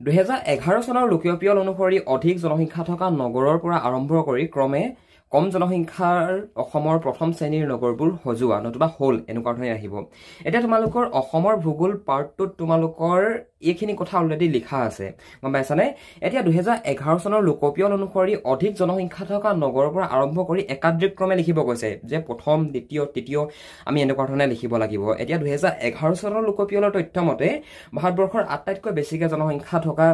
2011 চনৰ লোকপিয়ল অনুসৰি অধিক জনসংখ্যা থকা নগৰৰ পৰা আৰম্ভ কৰি ক্ৰমে কম জনসংখ্যাৰ অসমৰ প্ৰথম শ্ৰেণীৰ নগৰবোৰ সজোৱা নতুবা হ'ল এনেকুৱা ধৰণে আহিব এতিয়া তোমালোকৰ অসমৰ ভূগোল পাৰ্টটোত তোমালোকৰ এইখিনি কথা অলৰেডি লিখা আছে গম পাইছানে এতিয়া 2011 চনৰ লোকপিয়ল অনুসৰি অধিক জনসংখ্যা থকা নগৰৰ পৰা আৰম্ভ কৰি একাধিক ক্ৰমে লিখিব কৈছে যে প্ৰথম দ্বিতীয় তৃতীয় আমি এনেকুৱা ধৰণে লিখিব লাগিব এতিয়া 2011 চনৰ লোকপিয়লৰ তথ্যমতে ভাৰতবৰ্ষৰ আটাইতকৈ বেছিকৈ জনসংখ্যা থকা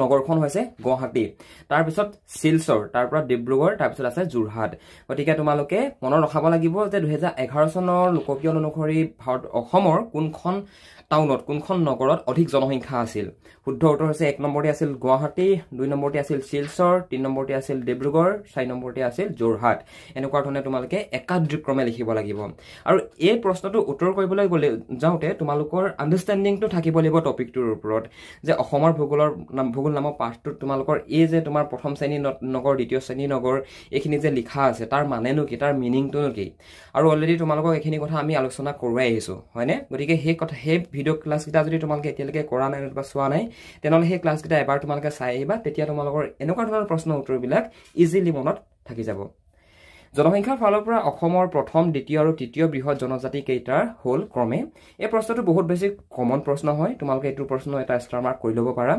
নগৰখন হৈছে গুৱাহাটী তাৰ পিছত শিলচৰ তাৰ পৰা ডিব্ৰুগড় তাৰ পিছত আছে যোৰহাট গতিকে তোমালোকে মনত ৰখাব লাগিব যে 2011 চনৰ লোকপিয়ল অনুসৰি অসমৰ কোনখন টাউনত কোনখন নগৰত অধিক জনসংখ্যা আছিল শুদ্ধ উত্তৰ হৈছে 1 নম্বৰতে আছিল গুৱাহাটী 2 নম্বৰতে আছিল শিলচৰ 3 নম্বৰতে আছিল ডিব্ৰুগড় 4 নম্বৰতে আছিল যোৰহাট এনেকুৱা ধৰণে তোমালোকে একাধিক ক্ৰমে লিখিব লাগিব আৰু এই প্ৰশ্নটো উত্তৰ কৰিবলৈ গলে যাওতে তোমালোকৰ আন্ডাৰষ্টেণ্ডিংটো থাকিব লাগিব টপিকটোৰ ওপৰত যে অসমৰ ভূগোল নামৰ পাঠটোত তোমালোকৰ এই যে তোমাৰ প্ৰথম শ্ৰেণী নগৰ দ্বিতীয় শ্ৰেণী নগৰ এইখিনি যে লিখা আছে তাৰ মানেনো কি তাৰ মিনিংটোনো কি আৰু অলৰেডি তোমালোকক এইখিনি কথা আমি আলোচনা কৰোৱাই আহিছো হয়নে গতিকে সেই ভিডিও ক্লাস কিটা যদি তোমালোকে এতিয়ালৈকে কৰা নাই বা চোৱা নাই তেনেহলে সেই ক্লাস কিটা এবাৰ তোমালোকে চাই আহিবা তেতিয়া তোমালোকৰ এনেকুৱা ধৰণৰ প্ৰশ্ন উত্তৰবিলাক ইজিলি মনত থাকি যাব জনসংখ্যাৰ ফালৰ পৰা অসমৰ প্ৰথম দ্বিতীয় আৰু তৃতীয় বৃহৎ জনজাতি কেইটাৰ হ'ল ক্ৰমে এই প্ৰশ্নটো বহুত বেছি কমন প্ৰশ্ন হয় তোমালোকে এইটো প্ৰশ্ন এটা ষ্টাৰ মাৰ্ক কৰি ল'ব পাৰা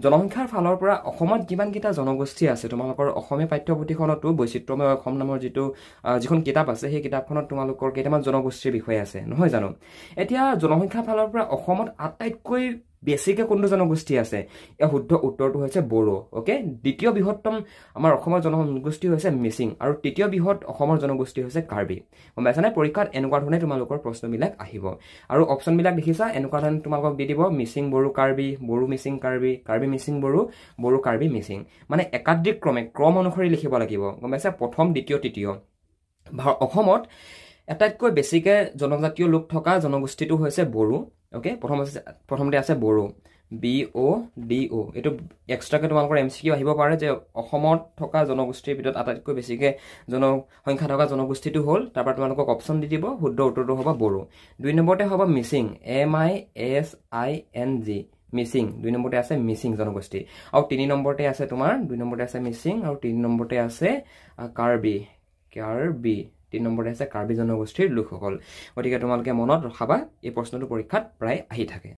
জনসংখ্যাৰ ফালৰ পৰা অসমত কিমান কিটা জনগোষ্ঠী আছে তোমালোকৰ অসমীয়া পাঠ্যপুথিখনতো বৈচিত্ৰ্যময় অসম নামৰ যিখন কিতাপ আছে সেই কিতাপখনত তোমালোকৰ কেইটামান জনগোষ্ঠীৰ বিষয় আছে নহয় জানো এতিয়া জনসংখ্যাৰ ফালৰ পৰা অসমত আটাইতকৈ বেছিকে কোনটো জনগোষ্ঠী আছে এই শুদ্ধ উত্তৰটো হৈছে বড়ো ওকে দ্বিতীয় বৃহত্তম আমাৰ অসমৰ জনগোষ্ঠী হৈছে মিচিং আৰু তৃতীয় বৃহৎ অসমৰ জনগোষ্ঠী হৈছে কাৰ্বি গম পাইছানে পৰীক্ষাত এনেকুৱা ধৰণে তোমালোকৰ প্ৰশ্নবিলাক আহিব আৰু অপচনবিলাক দেখিছা এনেকুৱা ধৰণে তোমালোকক দি দিব মিচিং বড়ো কাৰ্বি বড়ো মিচিং কাৰ্বি কাৰ্বি মিচিং বড়ো বড়ো কাৰ্বি মিচিং মানে একাধিক ক্ৰম অনুসৰি লিখিব লাগিব গম পাইছা প্ৰথম দ্বিতীয় তৃতীয় অসমত আটাইতকৈ বেছিকে জনজাতীয় লোক থকা জনগোষ্ঠীটো হৈছে বড়ো ওকে প্ৰথমতে আছে বড়ো BODO এটো এক্সট্ৰাকে তোমালোকৰ MCQ আহিব পাৰে যে অসমত থকা জনগোষ্ঠীৰ ভিতৰত আটাইতকৈ বেছিকে জনসংখ্যা থকা জনগোষ্ঠীটো হ'ল তাৰপৰা তোমালোকক অপচন দি দিব শুদ্ধ উত্তৰটো হ'ব বড়ো 2 নম্বৰতে হ'ব মিচিং MISING মিচিং 2 নম্বৰতে আছে মিচিং জনগোষ্ঠী আৰু 3 নম্বৰতে আছে তোমাৰ 2 নম্বৰতে আছে মিচিং আৰু 3 নম্বৰতে আছে কাৰ্বি 3 নম্বৰতে আছে কাৰ্বি জনগোষ্ঠীৰ লোকসকল গতিকে তোমালোকে মনত ৰখাবা এই প্ৰশ্নটো পৰীক্ষাত প্ৰায় আহি থাকে